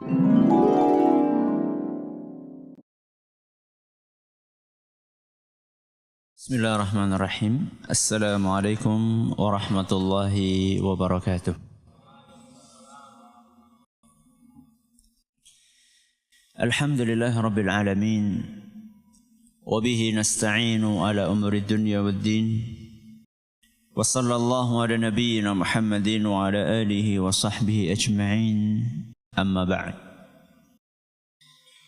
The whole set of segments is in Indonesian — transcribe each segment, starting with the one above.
Bismillahirrahmanirrahim. Assalamualaikum warahmatullahi wabarakatuh. Alhamdulillah rabbil alamin. Wabihi nasta'inu ala umuri dunya waddin. Wa sallallahu ala nabiyyina Muhammadin wa ala alihi wa sahbihi ajma'in. Amma ba'd.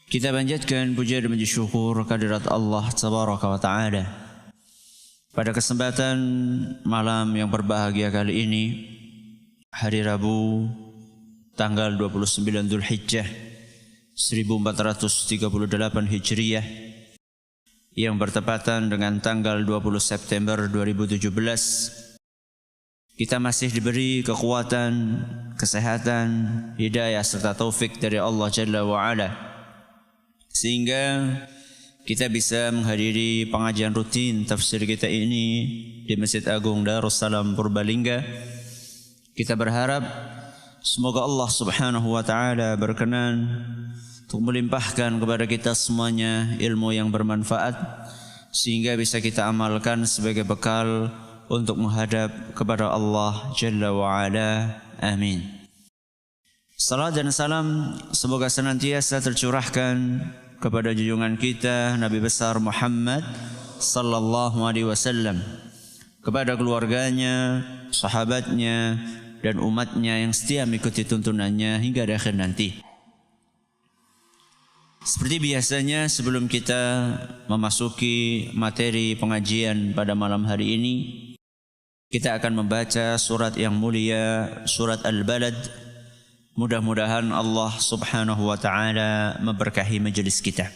Kita panjatkan puja dan puji syukur kehadirat Allah tabaraka wa ta'ala. Pada kesempatan malam yang berbahagia kali ini, hari Rabu tanggal 29 Dzulhijjah 1438 Hijriah yang bertepatan dengan tanggal 20 September 2017, kita masih diberi kekuatan, kesehatan, hidayah serta taufik dari Allah Jalla wa Ala, sehingga kita bisa menghadiri pengajian rutin tafsir kita ini di Masjid Agung Darussalam Purbalingga. Kita berharap semoga Allah Subhanahu wa taala berkenan untuk melimpahkan kepada kita semuanya ilmu yang bermanfaat sehingga bisa kita amalkan sebagai bekal untuk menghadap kepada Allah Jalla wa Ala. Amin. Salam dan salam semoga senantiasa tercurahkan kepada junjungan kita Nabi besar Muhammad sallallahu alaihi wasallam, kepada keluarganya, sahabatnya dan umatnya yang setia mengikuti tuntunannya hingga di akhir nanti. Seperti biasanya, sebelum kita memasuki materi pengajian pada malam hari ini, kita akan membaca surat yang mulia, surat Al-Balad. Mudah-mudahan Allah Subhanahu wa taala memberkahi majelis kita.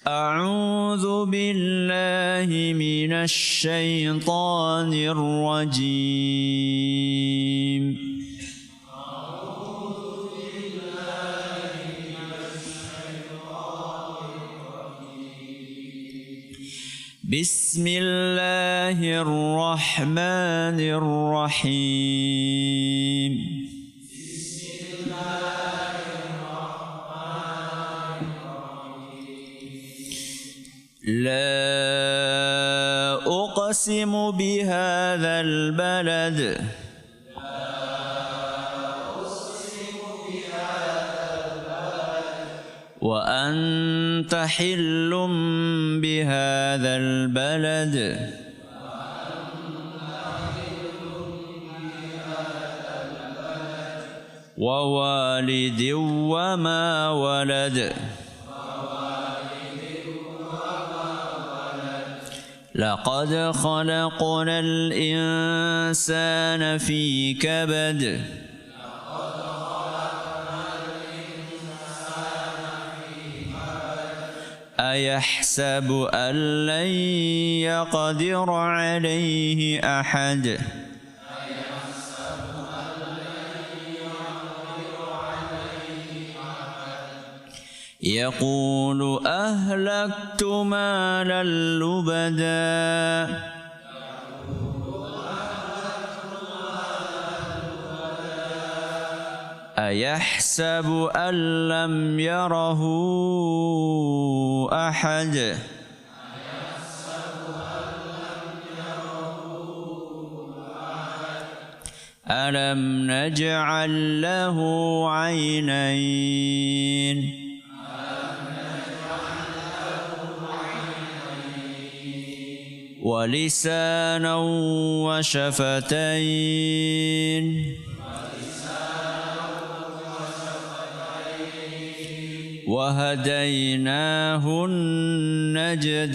A'udzu billahi minasy syaithanir rajim. Bismillahirrahmanirrahim. لا أقسم بهذا البلد وأنت حل بهذا البلد ووالد وما ولد لقد خلقنا الإنسان في كبد أيحسب أن لن يقدر عليه أحد يقول أهلكت مالا لبدا أيحسب أن لم يره أحد ألم نجعل له عينين ولسانا وشفتين وهديناه النجدين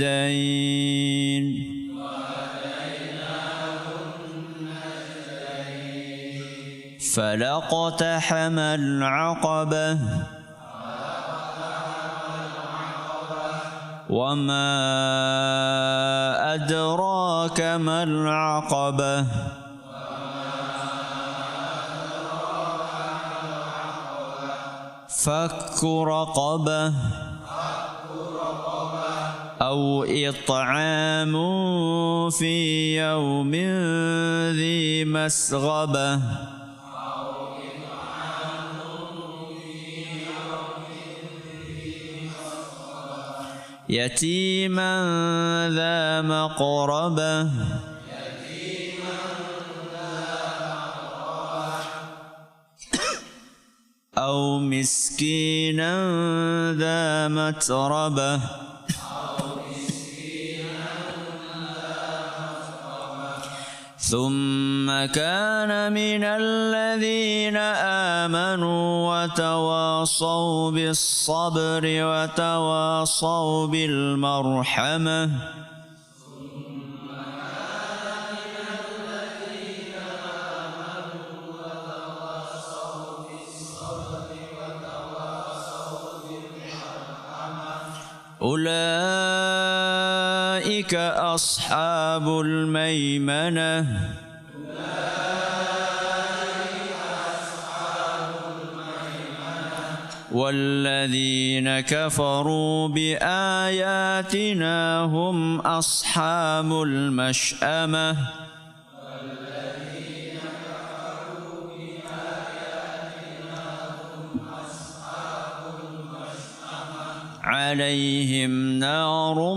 فلاقتحم العقبة وما أدراك ما العقبة فك رقبة أو إطعام في يوم ذي مسغبة يتيما ذا مقربة أو مسكينا ذا متربة ثم كان من الذين آمنوا وتواصوا بالصبر وتواصوا بالمرحمة أولئك أصحاب الميمنة والذين كفروا بآياتنا هم أصحاب المشأمة عليهم نار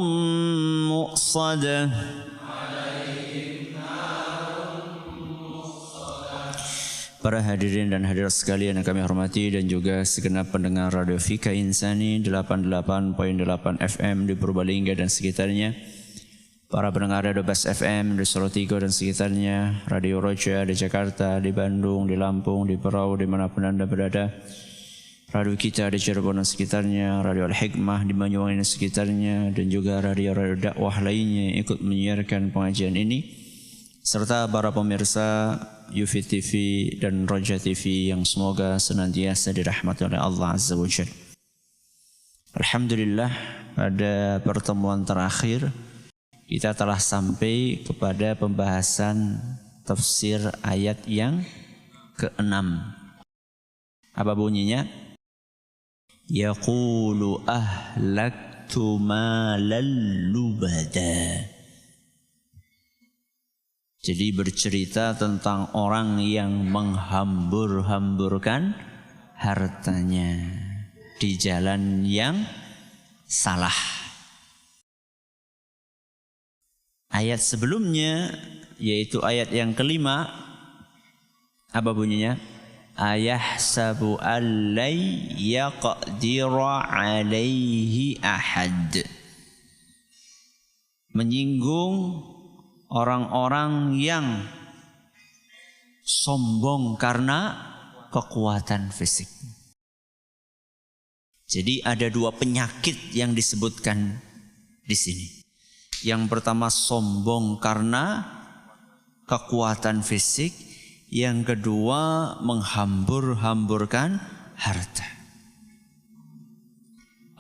مؤصدة. Para hadirin dan hadirat sekalian yang kami hormati dan juga segenap pendengar Radio Fika Insani 88.8 FM di Purbalingga dan sekitarnya, para pendengar Radio Bas FM di Solotigo dan sekitarnya, Radio Roja di Jakarta, di Bandung, di Lampung, di Perau, dimanapun Anda berada, radio kita di Cirebon dan sekitarnya, Radio Al-Hikmah di Banyuwangi dan sekitarnya, dan juga radio-radio dakwah lainnya yang ikut menyiarkan pengajian ini, serta para pemirsa Yufi TV dan Roja TV yang semoga senantiasa dirahmati oleh Allah Azza wa Jalla. Alhamdulillah, pada pertemuan terakhir kita telah sampai kepada pembahasan tafsir ayat yang ke-6. Apa bunyinya? Yaqulu ahlaktu malan lubada. Jadi bercerita tentang orang yang menghambur-hamburkan hartanya di jalan yang salah. Ayat sebelumnya, yaitu ayat yang kelima, apa bunyinya? Ayahsabu allai yaqdira alaihi ahad. Menyinggung orang-orang yang sombong karena kekuatan fisik. Jadi ada dua penyakit yang disebutkan di sini. Yang pertama sombong karena kekuatan fisik, yang kedua menghambur-hamburkan harta.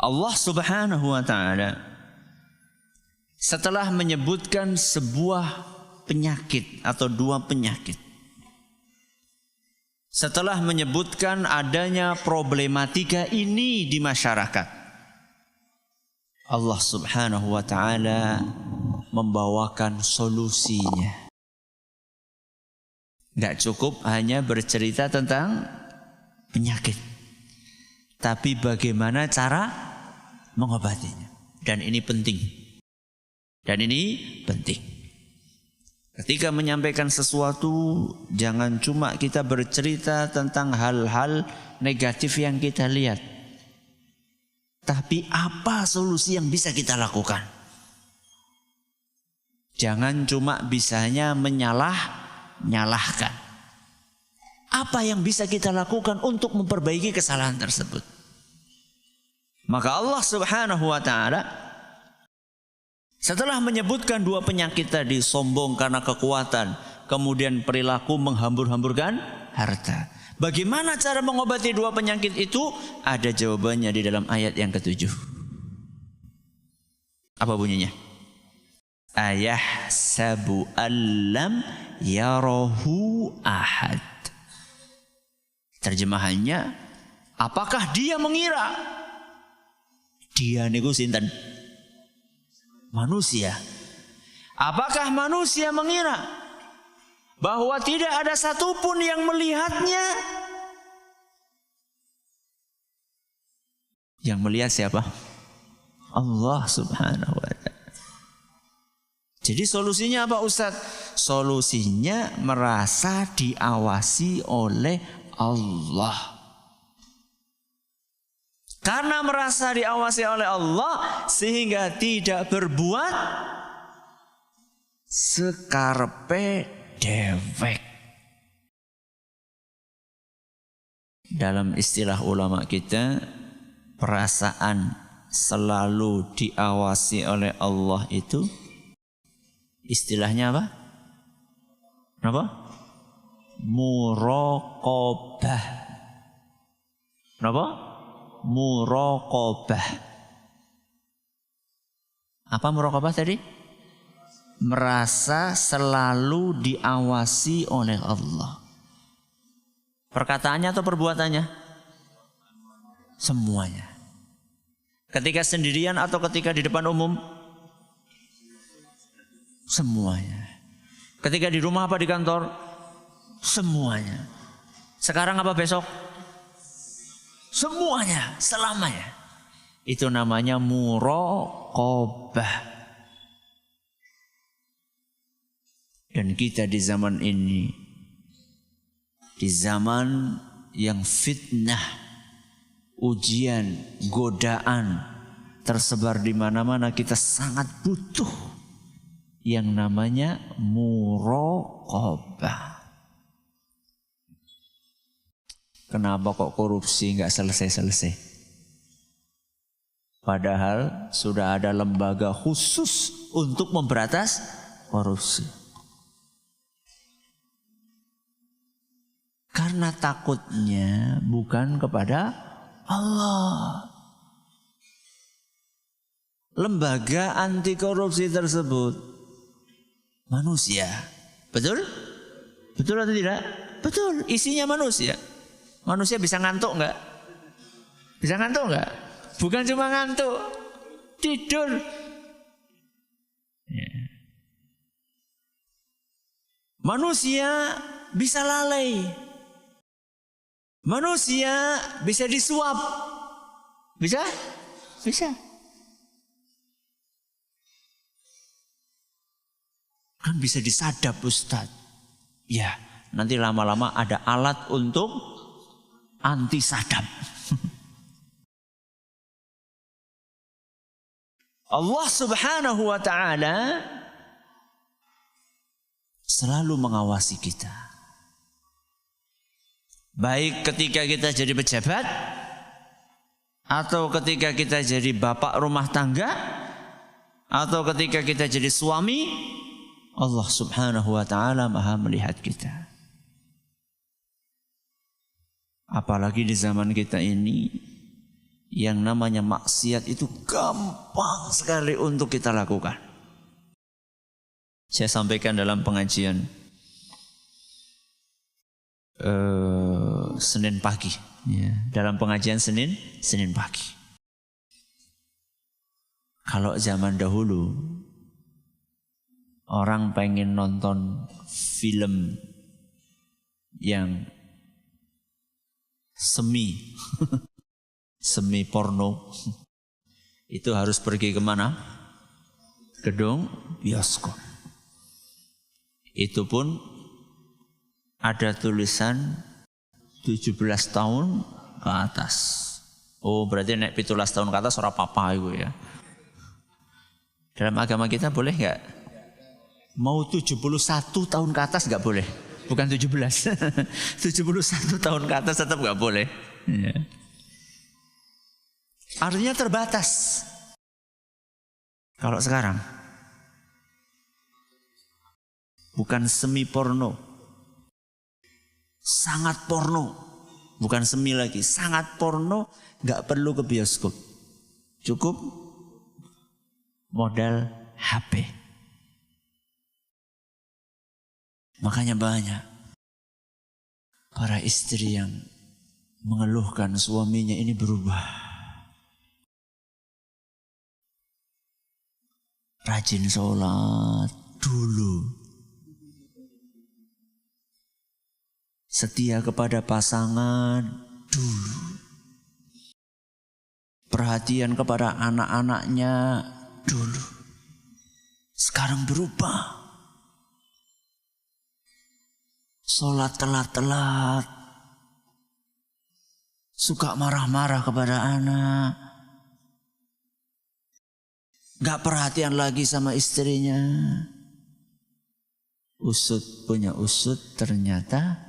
Allah Subhanahu wa ta'ala setelah menyebutkan sebuah penyakit atau dua penyakit, setelah menyebutkan adanya problematika ini di masyarakat, Allah Subhanahu wa ta'ala membawakan solusinya. Tidak cukup hanya bercerita tentang penyakit, tapi bagaimana cara mengobatinya. Dan ini penting. Ketika menyampaikan sesuatu, jangan cuma kita bercerita tentang hal-hal negatif yang kita lihat, tapi apa solusi yang bisa kita lakukan. Jangan cuma bisanya menyalahkan. Apa yang bisa kita lakukan untuk memperbaiki kesalahan tersebut? Maka Allah Subhanahu wa ta'ala setelah menyebutkan dua penyakit tadi, sombong karena kekuatan, kemudian perilaku menghambur-hamburkan harta. Bagaimana cara mengobati dua penyakit itu? Ada jawabannya di dalam ayat yang ke-7. Apa bunyinya? Ayahsabu allam yarahu ahad. Terjemahannya, apakah dia mengira? Dia niku sinten? Manusia. Apakah manusia mengira bahwa tidak ada satupun yang melihatnya? Yang melihat siapa? Allah Subhanahu wa ta'ala. Jadi solusinya apa Ustaz? Solusinya merasa diawasi oleh Allah. Karena merasa diawasi oleh Allah sehingga tidak berbuat sekarepe dewek. Dalam istilah ulama kita, perasaan selalu diawasi oleh Allah itu istilahnya apa? Apa? Muraqabah. Apa? Muraqabah. Apa muraqabah tadi? Merasa selalu diawasi oleh Allah. Perkataannya atau perbuatannya? Semuanya. Ketika sendirian atau ketika di depan umum? Semuanya. Ketika di rumah apa di kantor? Semuanya. Sekarang apa besok? Semuanya, selamanya. Itu namanya muraqabah. Dan kita di zaman ini, di zaman yang fitnah, ujian, godaan tersebar di mana-mana, kita sangat butuh yang namanya muraqabah. Kenapa kok korupsi nggak selesai-selesai? Padahal sudah ada lembaga khusus untuk memberantas korupsi. Karena takutnya bukan kepada Allah. Lembaga anti korupsi tersebut manusia. Betul? Betul atau tidak? Betul, isinya manusia. Manusia bisa ngantuk enggak? Bisa ngantuk enggak? Bukan cuma ngantuk, tidur. Ya. Manusia bisa lalai. Manusia bisa disuap. Bisa? Bisa. Kan bisa disadap Ustaz. Ya, nanti lama-lama ada alat untuk anti sadap. Allah Subhanahu wa ta'ala selalu mengawasi kita. Baik ketika kita jadi pejabat atau ketika kita jadi bapak rumah tangga atau ketika kita jadi suami, Allah Subhanahu wa ta'ala maha melihat kita. Apalagi di zaman kita ini, yang namanya maksiat itu gampang sekali untuk kita lakukan. Saya sampaikan dalam pengajian Senin pagi, ya, dalam pengajian Senin pagi. Kalau zaman dahulu orang pengen nonton film yang semi porno, itu harus pergi kemana? Gedung bioskop. Itu pun ada tulisan 17 tahun ke atas. Oh, berarti nek 17 tahun ke atas ora apa-apa itu ya. Dalam agama kita boleh enggak? Mau 71 tahun ke atas enggak boleh. Bukan 17. 71 tahun ke atas tetap enggak boleh. Ya. Artinya terbatas. Kalau sekarang bukan semi porno, sangat porno. Bukan semi lagi, sangat porno. Enggak perlu ke bioskop, cukup modal HP. Makanya banyak para istri yang mengeluhkan suaminya ini berubah. Rajin sholat dulu. Setia kepada pasangan dulu. perhatian kepada anak-anaknya dulu. Sekarang berubah. Sholat telat-telat. Suka marah-marah kepada anak. Gak perhatian lagi sama istrinya. Usut punya usut ternyata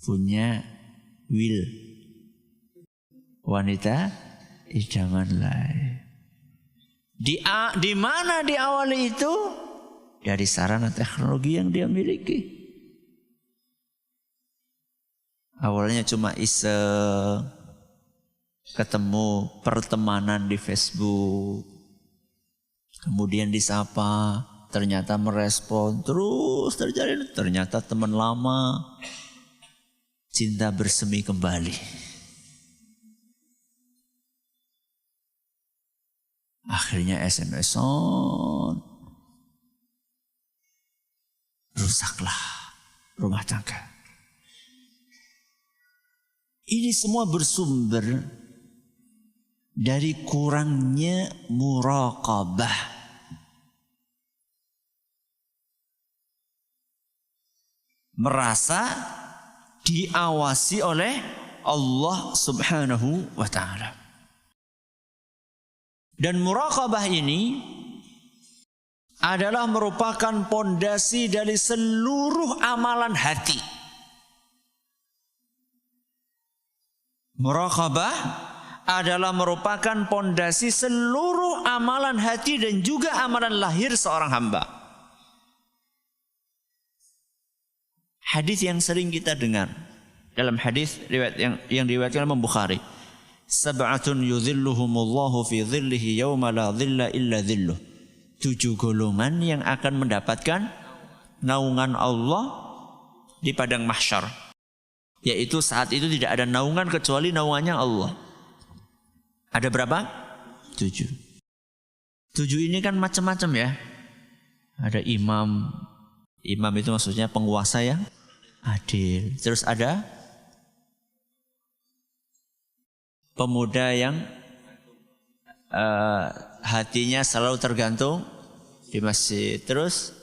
punya will. Wanita idaman lain. Di mana diawali itu? Dari sarana teknologi yang dia miliki. Awalnya cuma iseng, ketemu pertemanan di Facebook, kemudian disapa, ternyata merespon, terus terjadi, ternyata teman lama, cinta bersemi kembali. Akhirnya SMS-on, rusaklah rumah tangga. Ini semua bersumber dari kurangnya muraqabah. Merasa diawasi oleh Allah Subhanahu wa ta'ala. Dan muraqabah ini adalah merupakan pondasi dari seluruh amalan hati. Muraqabah adalah merupakan pondasi seluruh amalan hati dan juga amalan lahir seorang hamba. Hadis yang sering kita dengar dalam hadis riwayat yang diriwayatkan Imam Bukhari. Sab'atun yudhilluhumullahu fi dhillihi yawma la dhilla illa dhilluh. 7 golongan yang akan mendapatkan naungan Allah di padang mahsyar. Yaitu saat itu tidak ada naungan kecuali naungannya Allah. Ada berapa? 7. 7 ini kan macam-macam ya. Ada imam. Imam itu maksudnya penguasa yang adil. Terus ada pemuda yang hatinya selalu tergantung di masjid. Terus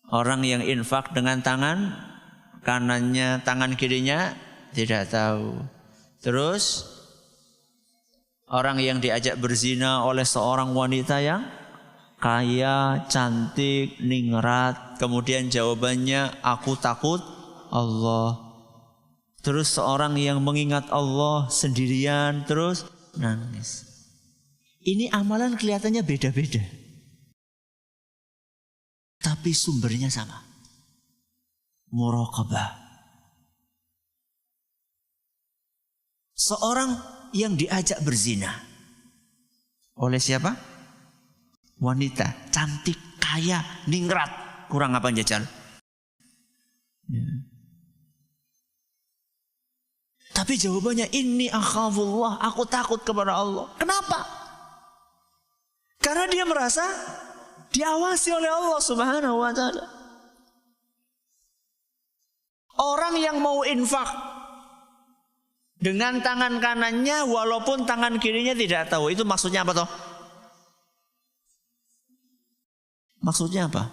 orang yang infak dengan tangan kanannya, tangan kirinya tidak tahu. Terus orang yang diajak berzina oleh seorang wanita yang kaya, cantik, ningrat. Kemudian jawabannya, aku takut Allah. Terus seorang yang mengingat Allah sendirian, terus nangis. Ini amalan kelihatannya beda-beda. Tapi sumbernya sama. Muraqabah. Seorang yang diajak berzina. Oleh siapa? Wanita, cantik, kaya, ningrat. Kurang apa jajal? Ya. Tapi jawabannya, inni akhafullah, aku takut kepada Allah. Kenapa? Karena dia merasa diawasi oleh Allah Subhanahu wa ta'ala. Orang yang mau infak dengan tangan kanannya walaupun tangan kirinya tidak tahu, itu maksudnya apa toh? Maksudnya apa?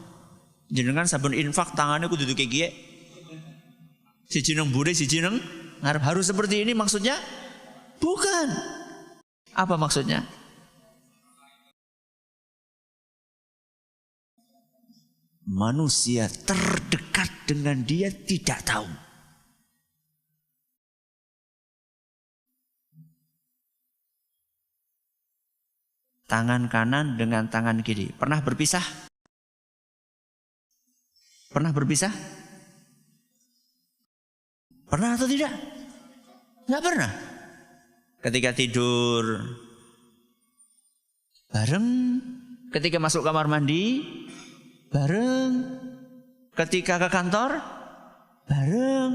Jenengan sabun infak tangannya kudu kayak gini. Siji nang buri, siji nang ngarep, harus seperti ini maksudnya? Bukan. Apa maksudnya? Manusia terdekat dengan dia tidak tahu. Tangan kanan dengan tangan kiri. Pernah berpisah? Pernah berpisah? Pernah atau tidak? Nggak pernah. Ketika tidur bareng, ketika masuk kamar mandi bareng, ketika ke kantor bareng,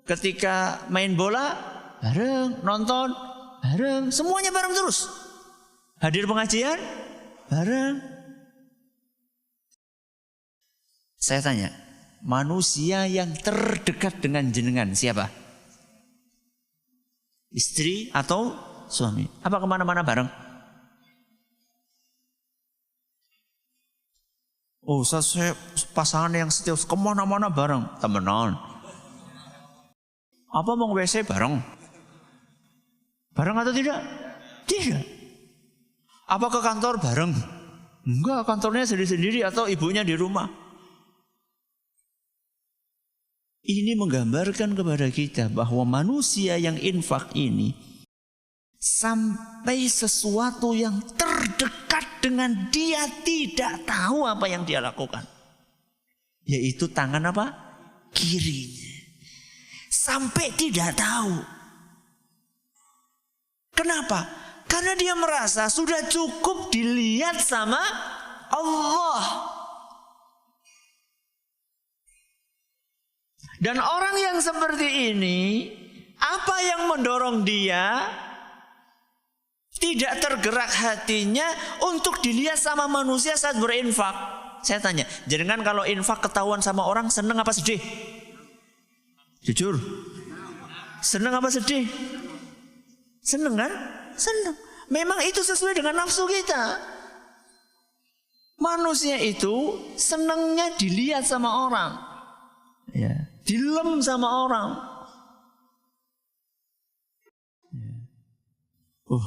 ketika main bola bareng, nonton bareng, semuanya bareng terus. Hadir pengajian bareng. Saya tanya, manusia yang terdekat dengan jenengan siapa? Istri atau suami. Apa kemana-mana bareng? Oh, saya pasangan yang setia kemana-mana bareng. Temenan. Apa mau WC bareng? Bareng atau tidak? Tidak. Apa ke kantor bareng? Enggak, kantornya sendiri-sendiri atau ibunya di rumah. Ini menggambarkan kepada kita bahwa manusia yang infak ini sampai sesuatu yang terdekat dengan dia tidak tahu apa yang dia lakukan. Yaitu tangan apa? Kirinya. Sampai tidak tahu. Kenapa? Karena dia merasa sudah cukup dilihat sama Allah. Dan orang yang seperti ini, apa yang mendorong dia tidak tergerak hatinya untuk dilihat sama manusia saat berinfak? Saya tanya, jangan kalau infak ketahuan sama orang seneng apa sedih? Jujur, seneng apa sedih? Seneng kan? Seneng. Memang itu sesuai dengan nafsu kita. Manusia itu senengnya dilihat sama orang, ya, dilem sama orang. Oh,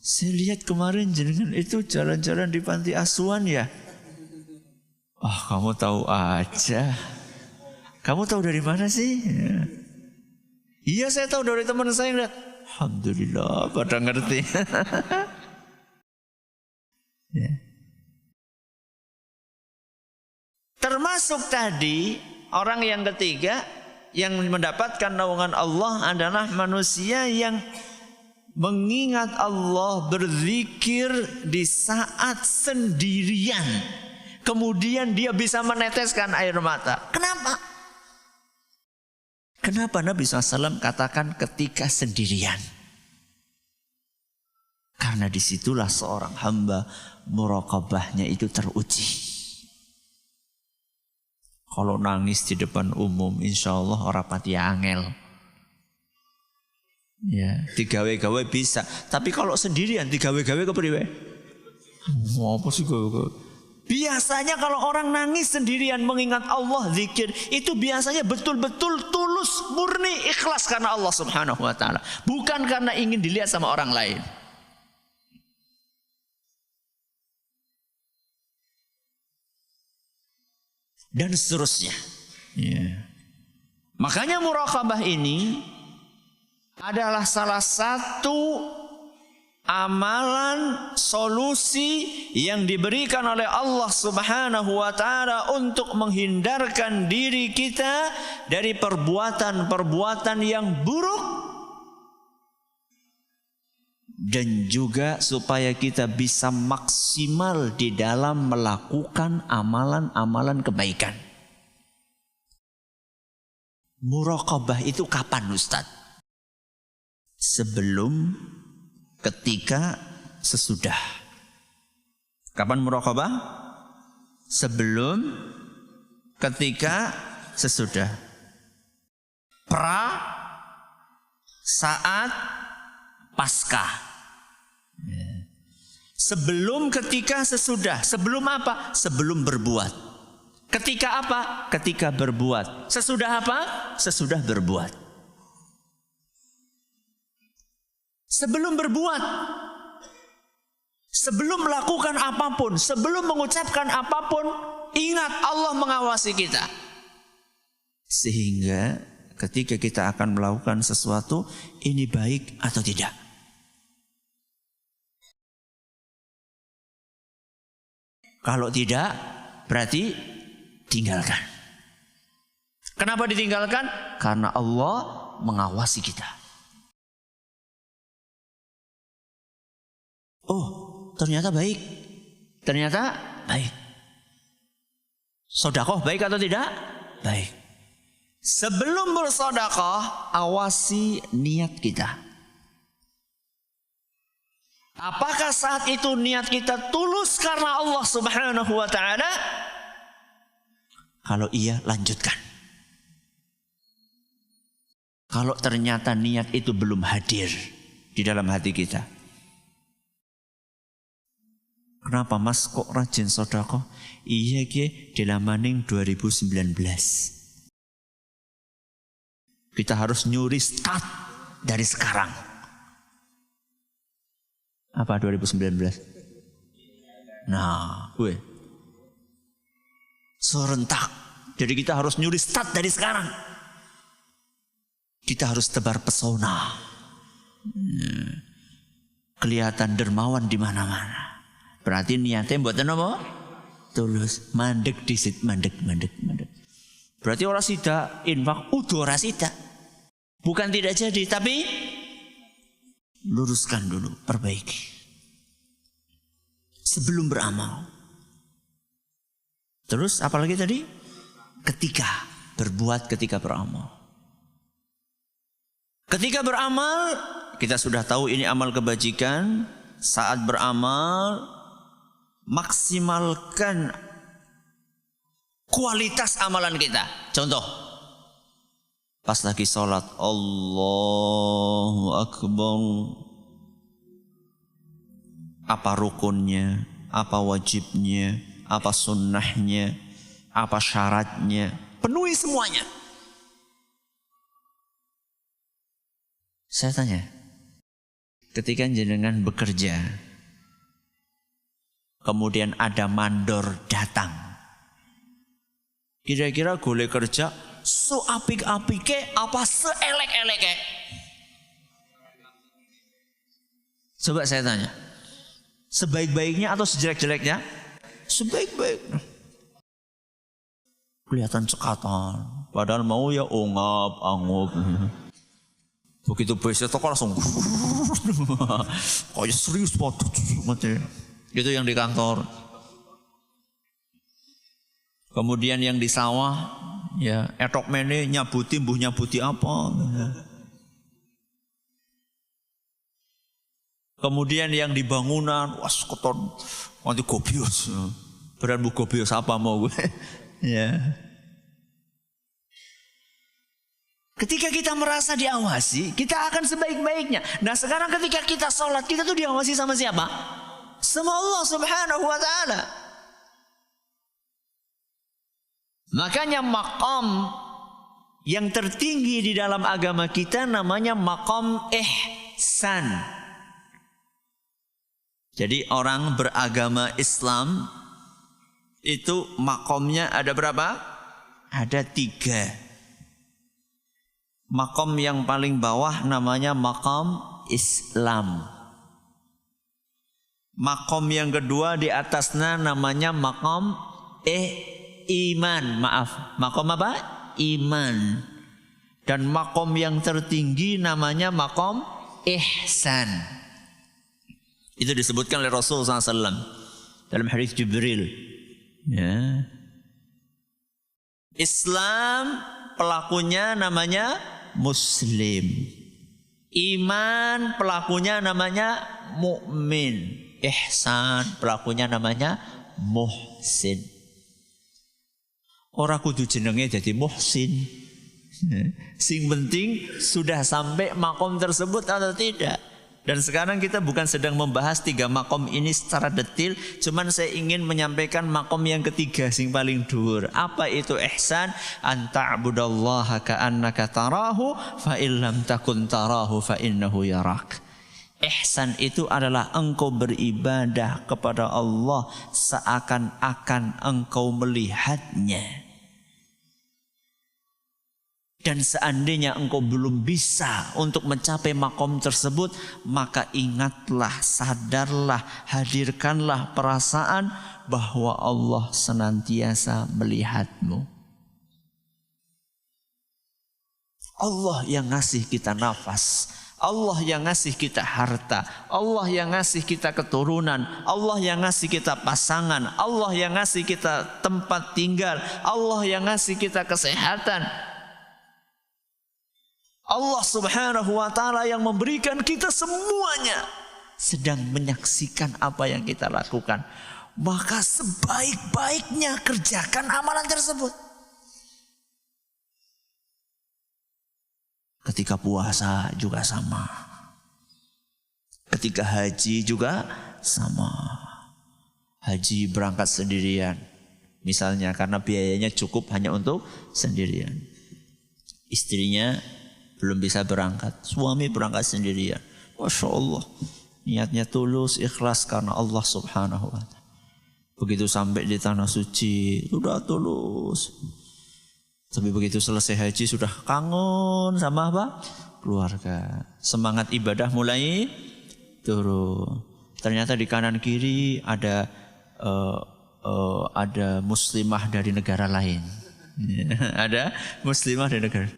saya lihat kemarin jenengan itu jalan-jalan di panti asuhan ya. Oh, kamu tahu aja. Kamu tahu dari mana sih? Ya. Iya, saya tahu dari teman saya yang lihat. Alhamdulillah, pada ngerti. Ya. Termasuk tadi orang yang ketiga yang mendapatkan naungan Allah adalah manusia yang mengingat Allah, berzikir di saat sendirian. Kemudian dia bisa meneteskan air mata. Kenapa? Kenapa Nabi SAW katakan ketika sendirian? Karena disitulah seorang hamba muraqabahnya itu teruji. Kalau nangis di depan umum, insya Allah orang pati angel. Ya, digawe-gawe bisa. Tapi kalau sendirian, digawe-gawe kepriwe? Apa sih gawe-gawe? Biasanya kalau orang nangis sendirian mengingat Allah, zikir, itu biasanya betul-betul tulus, murni, ikhlas karena Allah Subhanahu wa ta'ala. Bukan karena ingin dilihat sama orang lain. Dan seterusnya. Ya. Makanya muraqabah ini adalah salah satu amalan solusi yang diberikan oleh Allah Subhanahu wa ta'ala untuk menghindarkan diri kita dari perbuatan-perbuatan yang buruk, dan juga supaya kita bisa maksimal di dalam melakukan amalan-amalan kebaikan. Muraqabah itu kapan, Ustaz? Sebelum, ketika, sesudah. Kapan muraqabah? Sebelum, ketika, sesudah. Pra, saat, pasca. Sebelum, ketika, sesudah. Sebelum apa? Sebelum berbuat. Ketika apa? Ketika berbuat. Sesudah apa? Sesudah berbuat. Sebelum berbuat, sebelum melakukan apapun, sebelum mengucapkan apapun, ingat Allah mengawasi kita. Sehingga ketika kita akan melakukan sesuatu, ini baik atau tidak. Kalau tidak, berarti tinggalkan. Kenapa ditinggalkan? Karena Allah mengawasi kita. Oh, ternyata baik. Ternyata baik. Sedekah baik atau tidak? Baik. Sebelum bersedekah, awasi niat kita. Apakah saat itu niat kita tulus karena Allah Subhanahu wa ta'ala? Kalau iya, lanjutkan. Kalau ternyata niat itu belum hadir di dalam hati kita. Kenapa mas kok rajin sedekah? Iya ki dilamaning 2019. Kita harus nyuri start dari sekarang. Apa 2019? Nah, gue serentak. Jadi kita harus nyuri start dari sekarang. Kita harus tebar pesona. Kelihatan dermawan di mana-mana. Berarti niatnya mboten apa? Tulus, mandek disit, mandek. Berarti orang sida infak udah orang sida. Bukan tidak jadi, tapi luruskan dulu, perbaiki. Sebelum beramal. Terus apalagi tadi? Berbuat ketika beramal. Ketika beramal, kita sudah tahu ini amal kebajikan. Saat beramal, maksimalkan kualitas amalan kita. Contoh, pas lagi sholat, Allahu Akbar. Apa rukunnya, apa wajibnya, apa sunnahnya, apa syaratnya. Penuhi semuanya. Saya tanya, ketika jenengan bekerja, kemudian ada mandor datang, kira-kira golek kerja seapik-apike apa seelek-eleke? Coba saya tanya, sebaik-baiknya atau sejelek-jeleknya? Sebaik-baiknya. Kelihatan cekatan, padahal mau ya ungap-angup. Begitu biasa toko langsung kayak serius banget. Itu yang di kantor. Kemudian yang di sawah, ya etok mene nyabuti apa. Kemudian yang di bangunan, was kotor, nanti gobios. Beran bu gobios apa mau gue? Ya. Ketika kita merasa diawasi, kita akan sebaik-baiknya. Nah sekarang ketika kita sholat, kita tuh diawasi sama siapa? Sama Allah subhanahu wa ta'ala. Makanya maqam yang tertinggi di dalam agama kita namanya maqam ihsan. Jadi orang beragama Islam itu maqamnya ada berapa? Ada 3. Maqam yang paling bawah namanya maqam Islam. Maqam yang kedua di atasnya namanya maqam iman. Maaf, maqam apa? Iman. Dan maqam yang tertinggi namanya maqam ihsan. Itu disebutkan oleh Rasulullah SAW dalam hadis Jibril. Ya. Islam pelakunya namanya Muslim. Iman pelakunya namanya mukmin. Ihsan pelakunya namanya muhsin. Ora kudu jenenge jadi muhsin. Sing penting sudah sampai makom tersebut atau tidak. Dan sekarang kita bukan sedang membahas 3 makom ini secara detil, cuman saya ingin menyampaikan makom yang ketiga sing paling dhuwur. Apa itu ihsan? An ta'budallaha ka'annaka tarahu fa illam takun tarahu fa innahu yarak. Ihsan itu adalah engkau beribadah kepada Allah seakan-akan engkau melihatnya. Dan seandainya engkau belum bisa untuk mencapai makom tersebut, maka ingatlah, sadarlah, hadirkanlah perasaan bahwa Allah senantiasa melihatmu. Allah yang ngasih kita nafas, Allah yang ngasih kita harta, Allah yang ngasih kita keturunan, Allah yang ngasih kita pasangan, Allah yang ngasih kita tempat tinggal, Allah yang ngasih kita kesehatan. Allah subhanahu wa ta'ala yang memberikan kita semuanya sedang menyaksikan apa yang kita lakukan. Maka sebaik-baiknya kerjakan amalan tersebut. Ketika puasa juga sama. Ketika haji juga sama. Haji berangkat sendirian. Misalnya karena biayanya cukup hanya untuk sendirian. Istrinya belum bisa berangkat. Suami berangkat sendirian. Masya Allah. Niatnya tulus, ikhlas karena Allah subhanahu wa ta'ala. Begitu sampai di tanah suci, sudah tulus. Tapi begitu selesai haji sudah kangen sama apa? Keluarga. Semangat ibadah mulai turun. Ternyata di kanan kiri ada muslimah dari negara lain. Ada muslimah dari negara.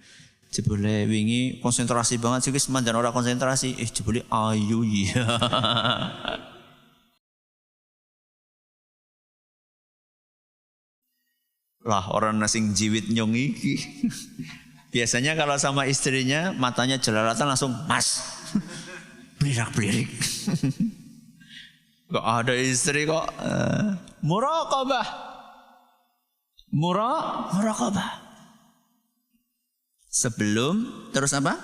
Jebule wingi konsentrasi banget sih semandan orang konsentrasi. Jebule ayu ya. Lah orang nasing jiwit nyong iki. Biasanya kalau sama istrinya matanya jelalatan langsung mas. Belirak-belirik. Kok ada istri kok muraqabah. Muraqabah. Sebelum terus apa?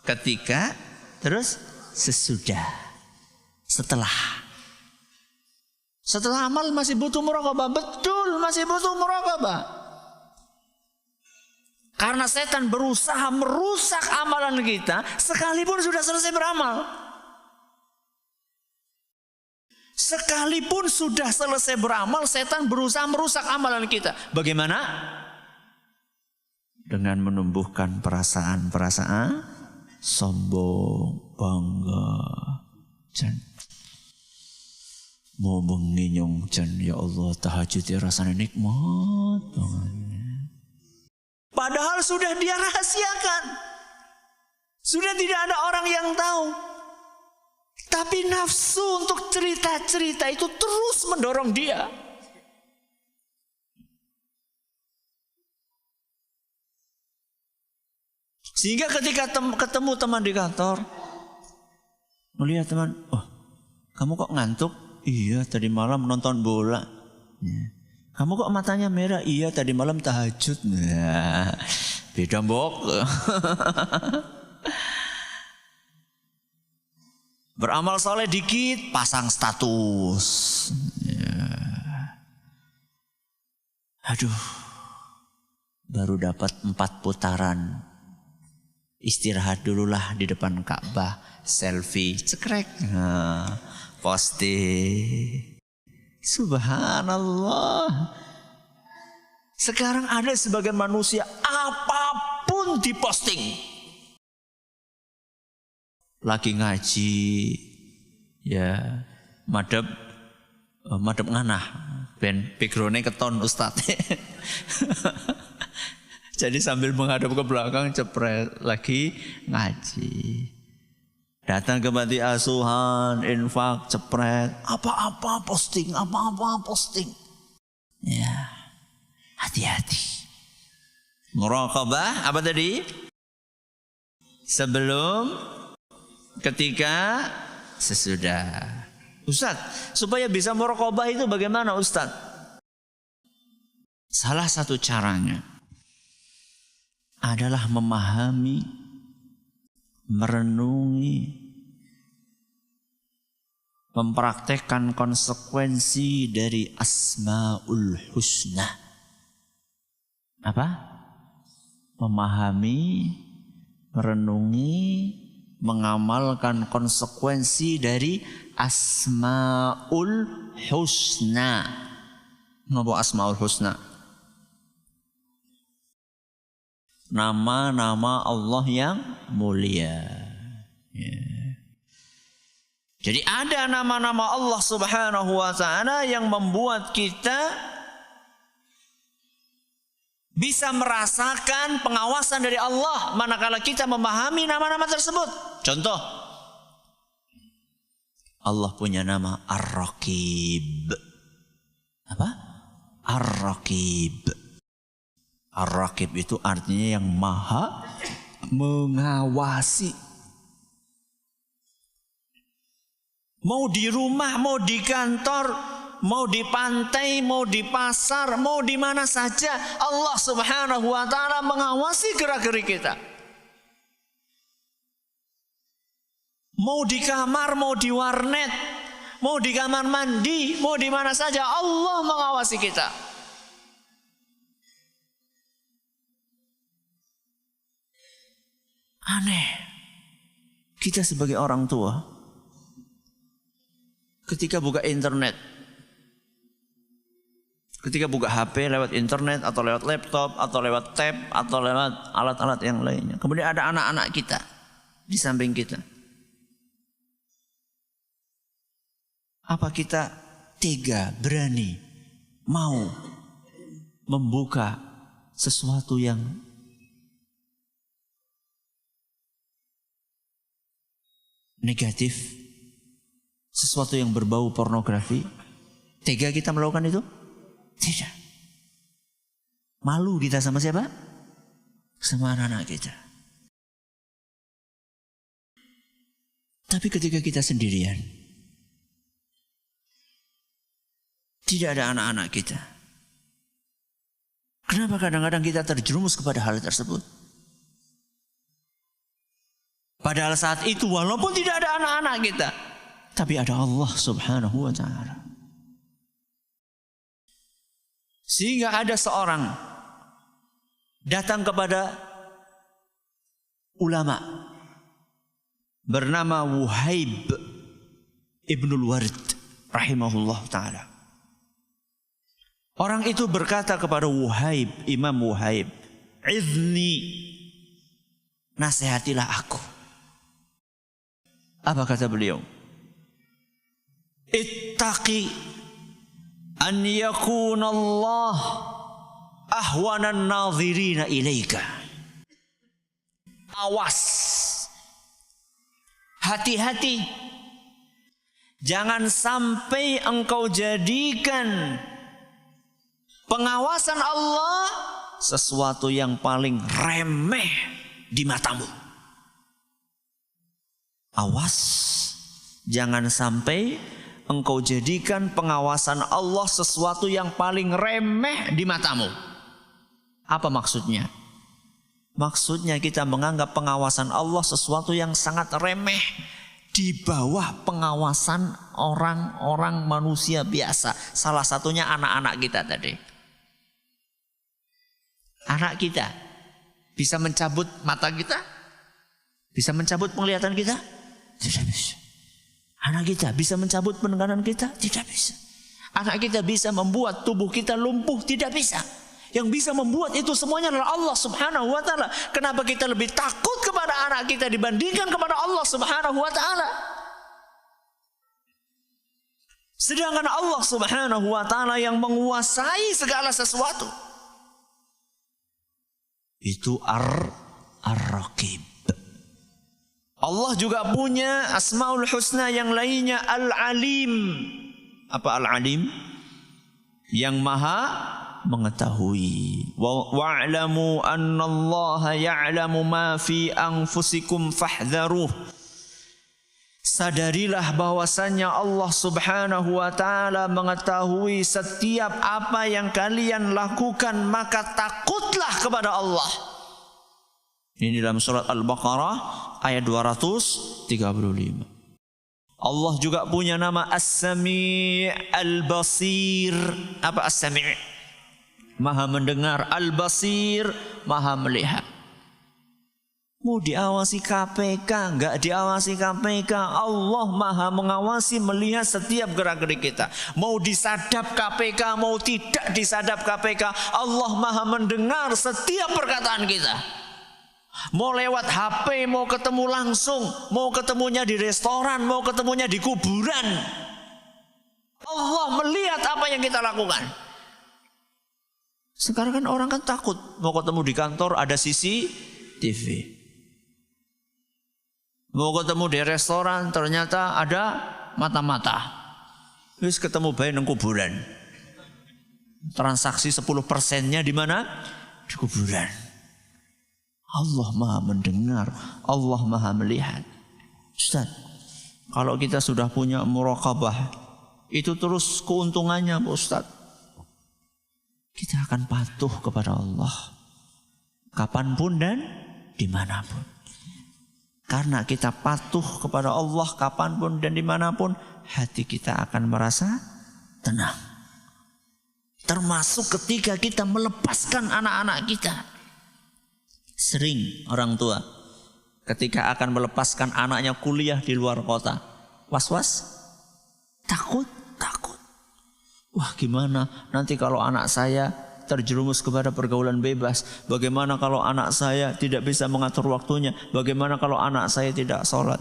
Ketika terus sesudah. Setelah amal masih butuh muraqabah. Betul, masih butuh muraqabah. Karena setan berusaha merusak amalan kita sekalipun sudah selesai beramal. Sekalipun sudah selesai beramal, setan berusaha merusak amalan kita. Bagaimana? Dengan menumbuhkan perasaan-perasaan sombong, bangga, dan mau menginyong jan ya Allah tahajud ya rasanya nikmat banget. Padahal sudah dia rahasiakan. Sudah tidak ada orang yang tahu. Tapi nafsu untuk cerita-cerita itu terus mendorong dia. Sehingga ketika ketemu teman di kantor, melihat teman, oh kamu kok ngantuk? Iya tadi malam nonton bola. Kamu kok matanya merah? Iya tadi malam tahajud. Nah, beda mbok. Beramal soleh dikit, pasang status. Ya. Aduh, baru dapat 4 putaran. Istirahat dululah di depan Ka'bah, selfie, cekrek. Nah, posting. Subhanallah. Sekarang ada sebagian manusia apapun diposting. Lagi ngaji, ya madhep nganah, ben backgroundnya keton ustadz. Jadi sambil menghadap ke belakang cepret lagi ngaji. Datang ke panti asuhan, infak, cepret, apa-apa posting, apa-apa posting. Ya, hati-hati. Muraqabah apa tadi? Sebelum, ketika, sesudah. Ustaz, supaya bisa muraqabah itu bagaimana Ustaz? Salah satu caranya adalah memahami, merenungi, mempraktekkan konsekuensi dari Asmaul Husna. Apa? Memahami, merenungi, mengamalkan konsekuensi dari Asmaul Husna. Napa Asmaul Husna? Nama-nama Allah yang mulia. Ya. Jadi ada nama-nama Allah subhanahu wa ta'ala yang membuat kita bisa merasakan pengawasan dari Allah manakala kita memahami nama-nama tersebut. Contoh, Allah punya nama Ar-Raqib. Apa? Ar-Raqib. Ar-Raqib itu artinya yang maha mengawasi. Mau di rumah, mau di kantor, mau di pantai, mau di pasar, mau di mana saja, Allah subhanahu wa ta'ala mengawasi gerak-gerik kita. Mau di kamar, mau di warnet, mau di kamar mandi, mau di mana saja, Allah mengawasi kita. Aneh. Kita sebagai orang tua, ketika buka internet, ketika buka HP lewat internet atau lewat laptop atau lewat tab atau lewat alat-alat yang lainnya, kemudian ada anak-anak kita di samping kita, apa kita tega, berani, mau membuka sesuatu yang negatif, sesuatu yang berbau pornografi? Tega kita melakukan itu? Tidak. Malu kita sama siapa? Sama anak-anak kita. Tapi ketika kita sendirian, tidak ada anak-anak kita, kenapa kadang-kadang kita terjerumus kepada hal tersebut? Padahal saat itu walaupun tidak ada anak-anak kita, tapi ada Allah Subhanahu wa ta'ala. Sehingga ada seorang datang kepada ulama bernama Wuhaib Ibnul Ward rahimahullah ta'ala. Orang itu berkata kepada Wuhaib, Imam Wuhaib, "Izni, nasihatilah aku." Apa kata beliau? "Ittaqi an yakuna Allah ahwanan nadhirina ilaika." Awas, hati-hati, jangan sampai engkau jadikan pengawasan Allah sesuatu yang paling remeh di matamu. Awas, jangan sampai engkau jadikan pengawasan Allah sesuatu yang paling remeh di matamu. Apa maksudnya? Maksudnya kita menganggap pengawasan Allah sesuatu yang sangat remeh di bawah pengawasan orang-orang manusia biasa. Salah satunya anak-anak kita tadi. Anak kita bisa mencabut mata kita? Bisa mencabut penglihatan kita? Tidak bisa. Anak kita bisa mencabut pendengaran kita? Tidak bisa. Anak kita bisa membuat tubuh kita lumpuh? Tidak bisa. Yang bisa membuat itu semuanya adalah Allah Subhanahu wa ta'ala. Kenapa kita lebih takut kepada anak kita dibandingkan kepada Allah Subhanahu wa ta'ala? Sedangkan Allah Subhanahu wa ta'ala yang menguasai segala sesuatu. Itu Ar-Raqib. Allah juga punya Asmaul Husna yang lainnya, Al-Alim. Apa Al-Alim? Yang maha mengetahui. Wa'lamu annallaha ya'lamu ma fi anfusikum fahdharuh. Sadarilah bahwasannya Allah Subhanahu wa ta'ala mengetahui setiap apa yang kalian lakukan, maka takutlah kepada Allah. Ini dalam surat Al-Baqarah ayat 235. Allah juga punya nama As-Sami' Al-Basir. Apa As-Sami'? Maha mendengar. Al-Basir, maha melihat. Mau diawasi KPK, enggak diawasi KPK, Allah maha mengawasi, melihat setiap gerak-gerik kita. Mau disadap KPK, mau tidak disadap KPK, Allah maha mendengar setiap perkataan kita. Mau lewat HP, mau ketemu langsung, mau ketemunya di restoran, mau ketemunya di kuburan, Allah melihat apa yang kita lakukan. Sekarang kan orang kan takut, mau ketemu di kantor ada CCTV, mau ketemu di restoran ternyata ada mata-mata. Terus ketemu bayi nang kuburan. Transaksi 10%-nya di mana? Di kuburan. Allah maha mendengar, Allah maha melihat. Ustaz, kalau kita sudah punya muraqabah, itu terus keuntungannya Pak Ustaz, kita akan patuh kepada Allah kapanpun dan dimanapun. Karena kita patuh kepada Allah kapanpun dan dimanapun, hati kita akan merasa tenang. Termasuk ketika kita melepaskan anak-anak kita. Sering orang tua ketika akan melepaskan anaknya kuliah di luar kota, was-was, takut. Wah, gimana nanti kalau anak saya terjerumus kepada pergaulan bebas? Bagaimana kalau anak saya tidak bisa mengatur waktunya? Bagaimana kalau anak saya tidak sholat?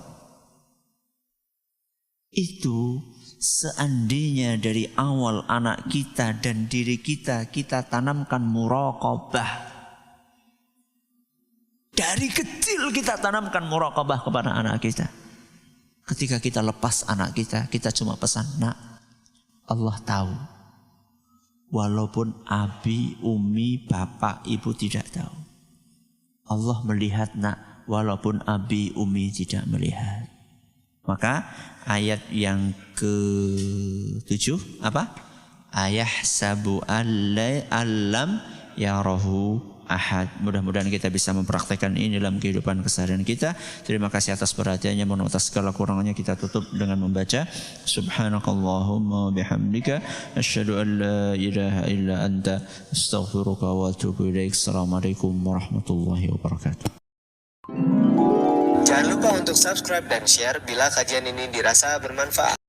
Itu seandainya dari awal anak kita dan diri kita tanamkan muraqabah. Dari kecil kita tanamkan muraqabah kepada anak kita. Ketika kita lepas anak kita cuma pesan, nak, Allah tahu. Walaupun abi, umi, bapak, ibu tidak tahu. Allah melihat, nak, walaupun abi, umi tidak melihat. Maka ayat yang ke-7 apa? Ayahsabu allam yarahu ahad. Mudah-mudahan kita bisa mempraktikkan ini dalam kehidupan keseharian kita. Terima kasih atas perhatiannya. Mohon atas segala kurangannya kita tutup dengan membaca Subhanakallahumma bihamdika asyhadu an la ilaha illa anta astaghfiruka wa atubu ilaik. Assalamualaikum warahmatullahi wabarakatuh. Jangan lupa untuk subscribe dan share bila kajian ini dirasa bermanfaat.